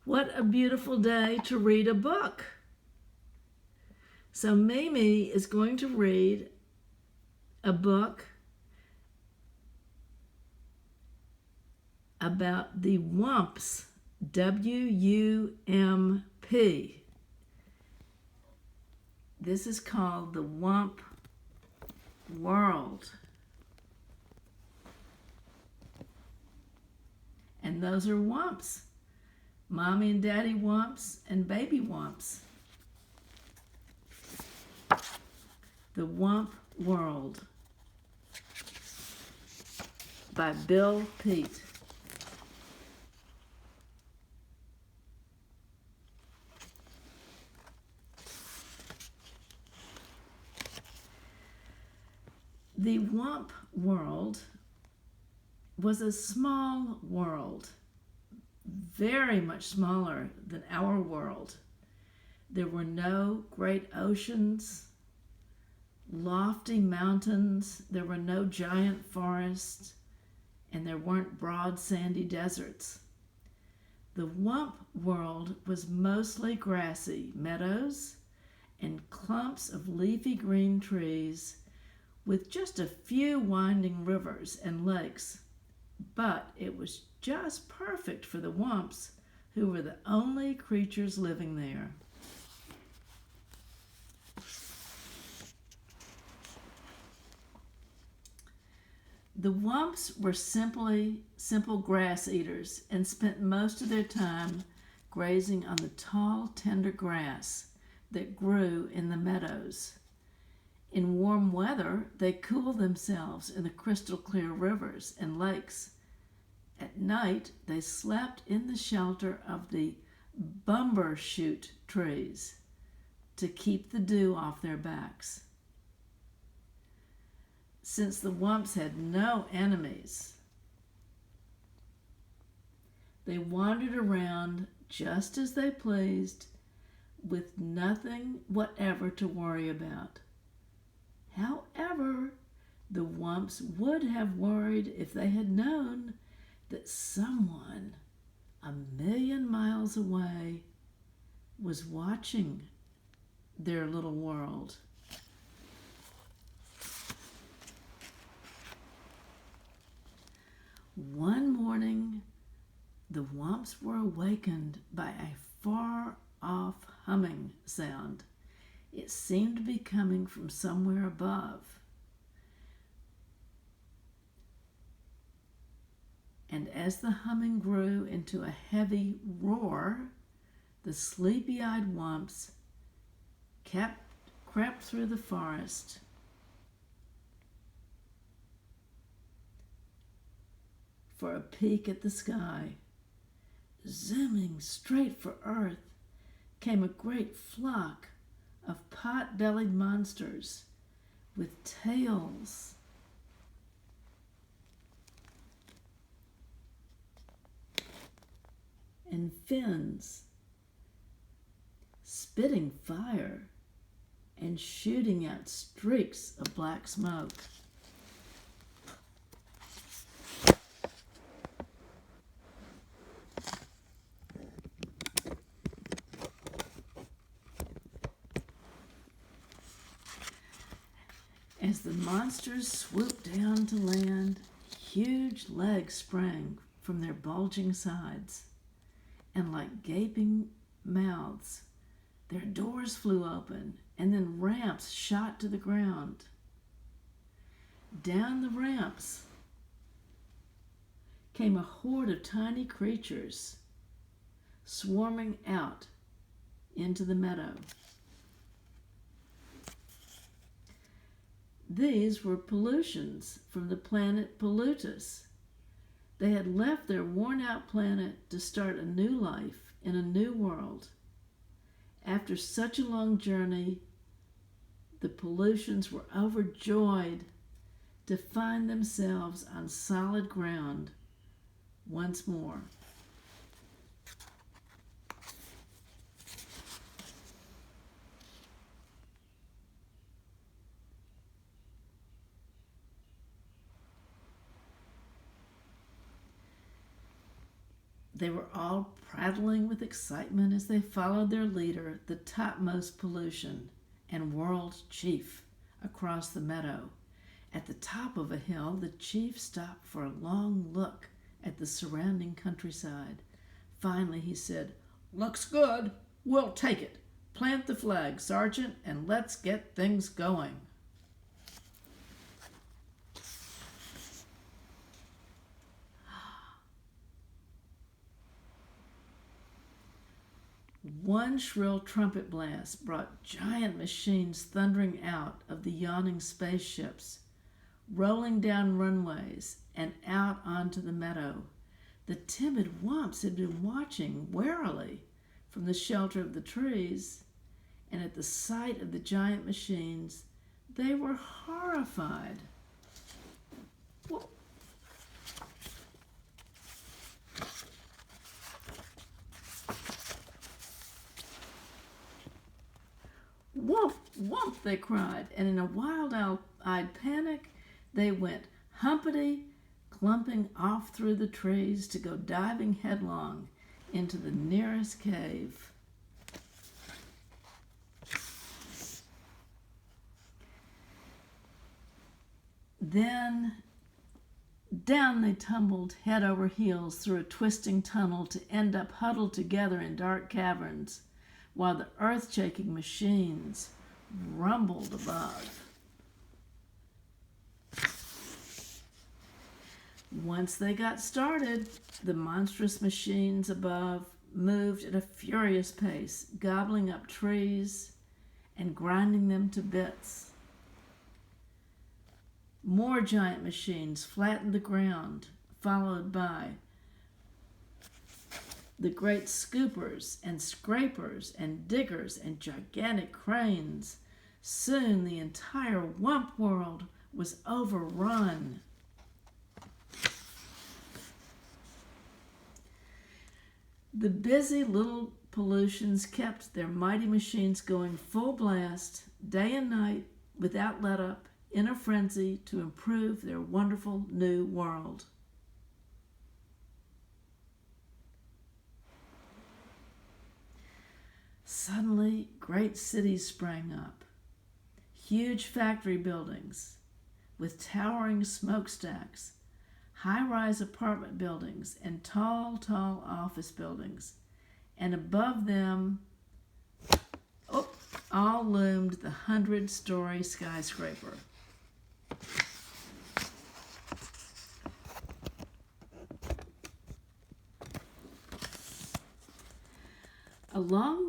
What a beautiful day to read a book. So Mimi is going to read a book about the Wumps, W-U-M-P. This is called the Wump World. And those are Wumps. Mommy and Daddy Wumps and Baby Wumps. The Wump World by Bill Peet. The Wump World was a small world, very much smaller than our world. There were no great oceans, lofty mountains, there were no giant forests, and there weren't broad sandy deserts. The Wump World was mostly grassy meadows and clumps of leafy green trees with just a few winding rivers and lakes. But it was just perfect for the Wumps, who were the only creatures living there. The Wumps were simple grass eaters and spent most of their time grazing on the tall, tender grass that grew in the meadows. In warm weather, they cooled themselves in the crystal clear rivers and lakes. At night, they slept in the shelter of the bumbershoot trees to keep the dew off their backs. Since the Wumps had no enemies, they wandered around just as they pleased, with nothing whatever to worry about. However, the Wumps would have worried if they had known that someone 1,000,000 miles away was watching their little world. One morning, the Wumps were awakened by a far-off humming sound. It seemed to be coming from somewhere above. And as the humming grew into a heavy roar, the sleepy-eyed Wumps crept through the forest for a peek at the sky. Zooming straight for Earth came a great flock of pot-bellied monsters with tails and fins, spitting fire and shooting out streaks of black smoke. As the monsters swooped down to land, huge legs sprang from their bulging sides, and like gaping mouths, their doors flew open, and then ramps shot to the ground. Down the ramps came a horde of tiny creatures, swarming out into the meadow. These were pollutions from the planet Pollutus. They had left their worn-out planet to start a new life in a new world. After such a long journey, the pollutions were overjoyed to find themselves on solid ground once more. They were all prattling with excitement as they followed their leader, the topmost pollution and world chief, across the meadow. At the top of a hill, the chief stopped for a long look at the surrounding countryside. Finally, he said, "Looks good. We'll take it. Plant the flag, Sergeant, and let's get things going." One shrill trumpet blast brought giant machines thundering out of the yawning spaceships, rolling down runways and out onto the meadow. The timid Wumps had been watching warily from the shelter of the trees, and at the sight of the giant machines, they were horrified. "Woof, woof," they cried, and in a wild-eyed panic, they went humpity, clumping off through the trees to go diving headlong into the nearest cave. Then down they tumbled head over heels through a twisting tunnel to end up huddled together in dark caverns, while the earth-shaking machines rumbled above. Once they got started, the monstrous machines above moved at a furious pace, gobbling up trees and grinding them to bits. More giant machines flattened the ground, followed by the great scoopers and scrapers and diggers and gigantic cranes. Soon the entire Wump world was overrun. The busy little pollutions kept their mighty machines going full blast, day and night, without let up, in a frenzy to improve their wonderful new world. Suddenly, great cities sprang up. Huge factory buildings with towering smokestacks, high-rise apartment buildings, and tall office buildings. And above them, all loomed the 100-story skyscraper. Along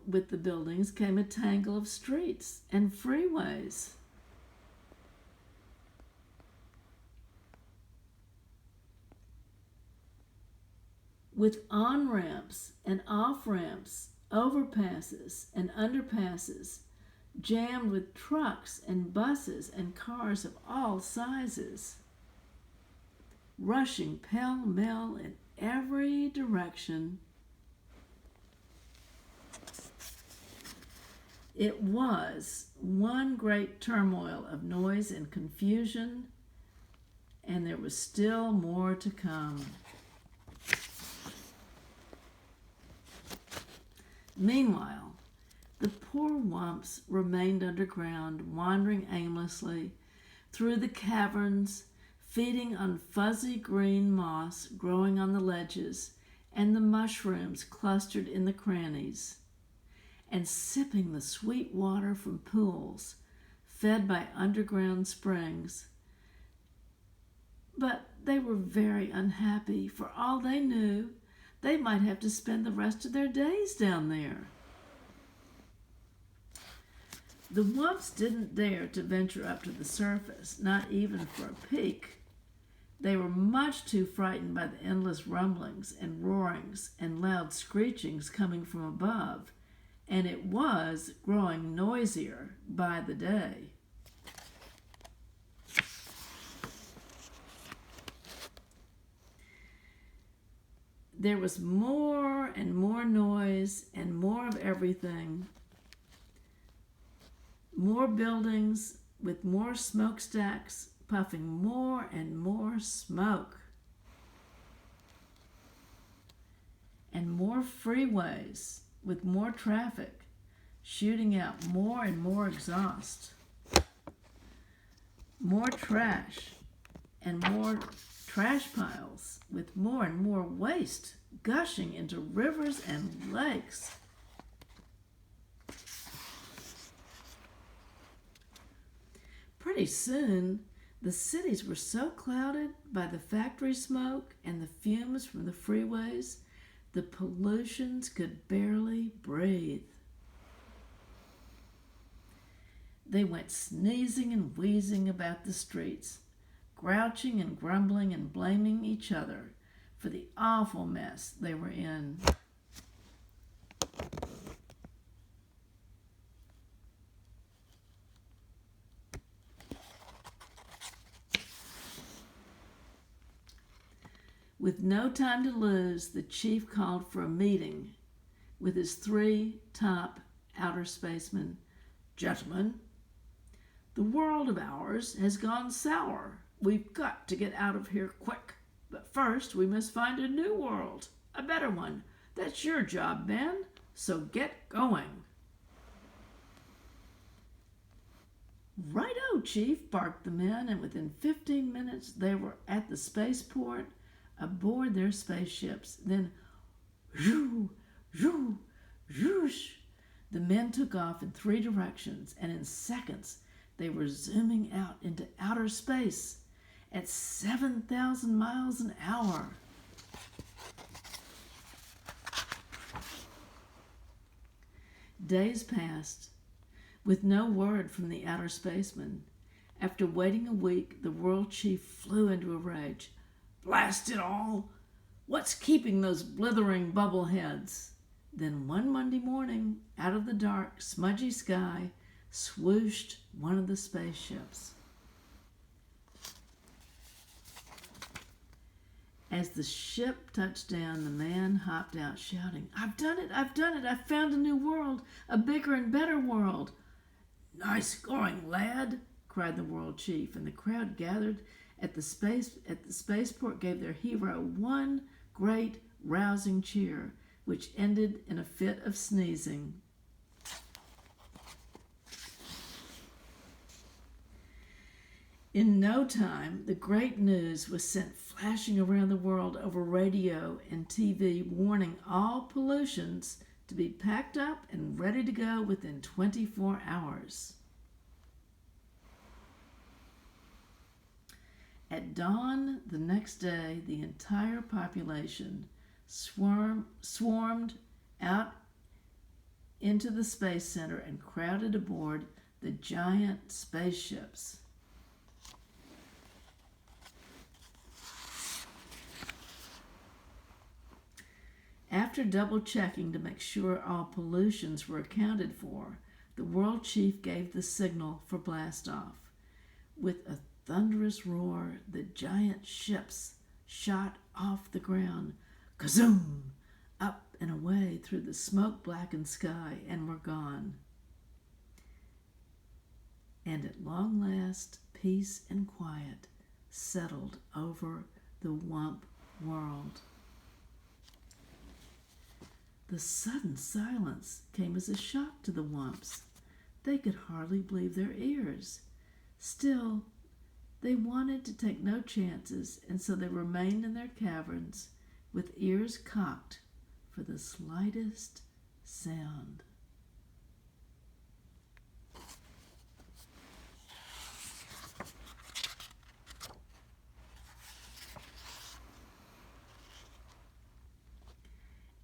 with the buildings came a tangle of streets and freeways. With on-ramps and off-ramps, overpasses and underpasses, jammed with trucks and buses and cars of all sizes, rushing pell-mell in every direction. It was one great turmoil of noise and confusion, and there was still more to come. Meanwhile, the poor Wumps remained underground, wandering aimlessly through the caverns, feeding on fuzzy green moss growing on the ledges and the mushrooms clustered in the crannies, and sipping the sweet water from pools fed by underground springs. But they were very unhappy. For all they knew, they might have to spend the rest of their days down there. The Wumps didn't dare to venture up to the surface, not even for a peek. They were much too frightened by the endless rumblings and roarings and loud screechings coming from above, and it was growing noisier by the day. There was more and more noise and more of everything. More buildings with more smokestacks puffing more and more smoke. and more freeways with more traffic, shooting out more and more exhaust, more trash and more trash piles with more and more waste gushing into rivers and lakes. Pretty soon, the cities were so clouded by the factory smoke and the fumes from the freeways, the pollutions could barely breathe. They went sneezing and wheezing about the streets, grouching and grumbling and blaming each other for the awful mess they were in. With no time to lose, the chief called for a meeting with his 3 top outer spacemen. Gentlemen, the world of ours has gone sour. We've got to get out of here quick. But first, we must find a new world, a better one. That's your job, man. So get going. Righto, Chief, barked the men, and within 15 minutes they were at the spaceport, aboard their spaceships. Then, zhoo, zhoo, zhoosh, the men took off in 3 directions, and in seconds they were zooming out into outer space at 7,000 miles an hour. Days passed with no word from the outer spaceman. After waiting a week, the world chief flew into a rage. Blast it all! What's keeping those blithering bubble heads? Then one Monday morning, out of the dark, smudgy sky, swooshed one of the spaceships. As the ship touched down, the man hopped out shouting, I've done it! I've done it! I've found a new world, a bigger and better world. Nice going, lad, cried the world chief, and the crowd gathered at the spaceport gave their hero one great rousing cheer, which ended in a fit of sneezing. In no time, the great news was sent flashing around the world over radio and TV, warning all pollutions to be packed up and ready to go within 24 hours. At dawn the next day, the entire population swarmed out into the space center and crowded aboard the giant spaceships. After double-checking to make sure all pollutions were accounted for, the world chief gave the signal for blast-off. With a thunderous roar, the giant ships shot off the ground, kazoom, up and away through the smoke-blackened sky, and were gone. And at long last, peace and quiet settled over the Wimp world. The sudden silence came as a shock to the Wimps. They could hardly believe their ears. Still, they wanted to take no chances, and so they remained in their caverns with ears cocked for the slightest sound.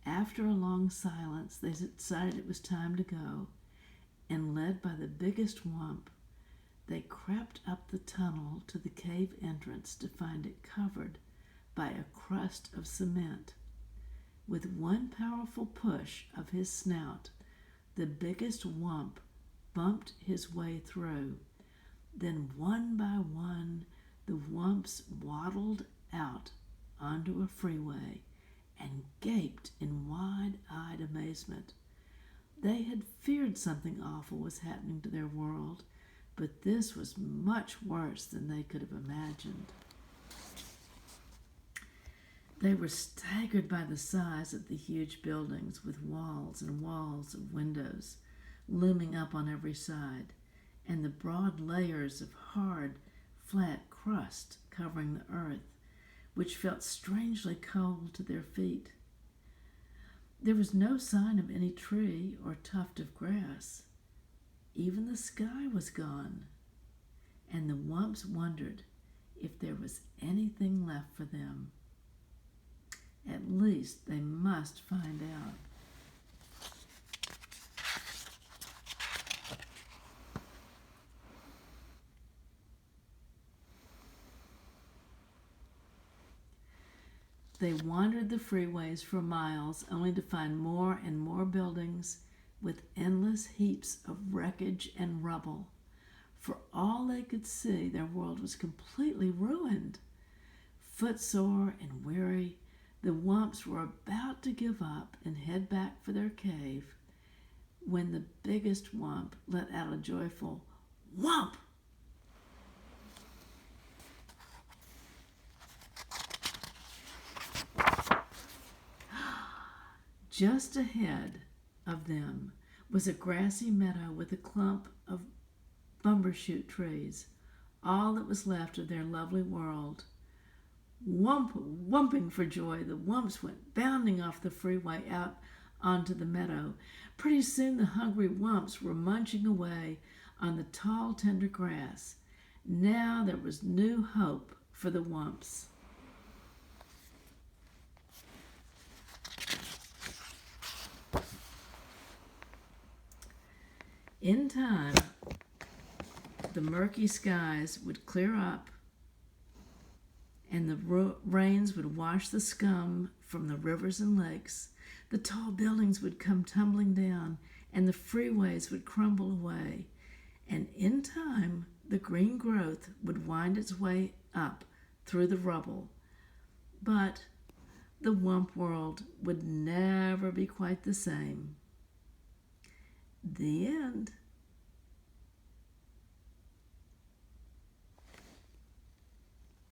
After a long silence, they decided it was time to go, and led by the biggest Wimp, they crept up the tunnel to the cave entrance to find it covered by a crust of cement. With one powerful push of his snout, the biggest Wimp bumped his way through. Then one by one, the Wimps waddled out onto a freeway and gaped in wide-eyed amazement. They had feared something awful was happening to their world, but this was much worse than they could have imagined. They were staggered by the size of the huge buildings with walls and walls of windows looming up on every side, and the broad layers of hard, flat crust covering the earth, which felt strangely cold to their feet. There was no sign of any tree or tuft of grass. Even the sky was gone, and the Wumps wondered if there was anything left for them. At least they must find out. They wandered the freeways for miles, only to find more and more buildings with endless heaps of wreckage and rubble. For all they could see, their world was completely ruined. Footsore and weary, the Wumps were about to give up and head back for their cave when the biggest Wump let out a joyful "Wump!" Just ahead of them was a grassy meadow with a clump of bumbershoot trees, all that was left of their lovely world. Wumping for joy, the Wumps went bounding off the freeway out onto the meadow. Pretty soon the hungry Wumps were munching away on the tall, tender grass. Now there was new hope for the Wumps. In time, the murky skies would clear up and the rains would wash the scum from the rivers and lakes. The tall buildings would come tumbling down and the freeways would crumble away. And in time, the green growth would wind its way up through the rubble. But the Wump world would never be quite the same. The end.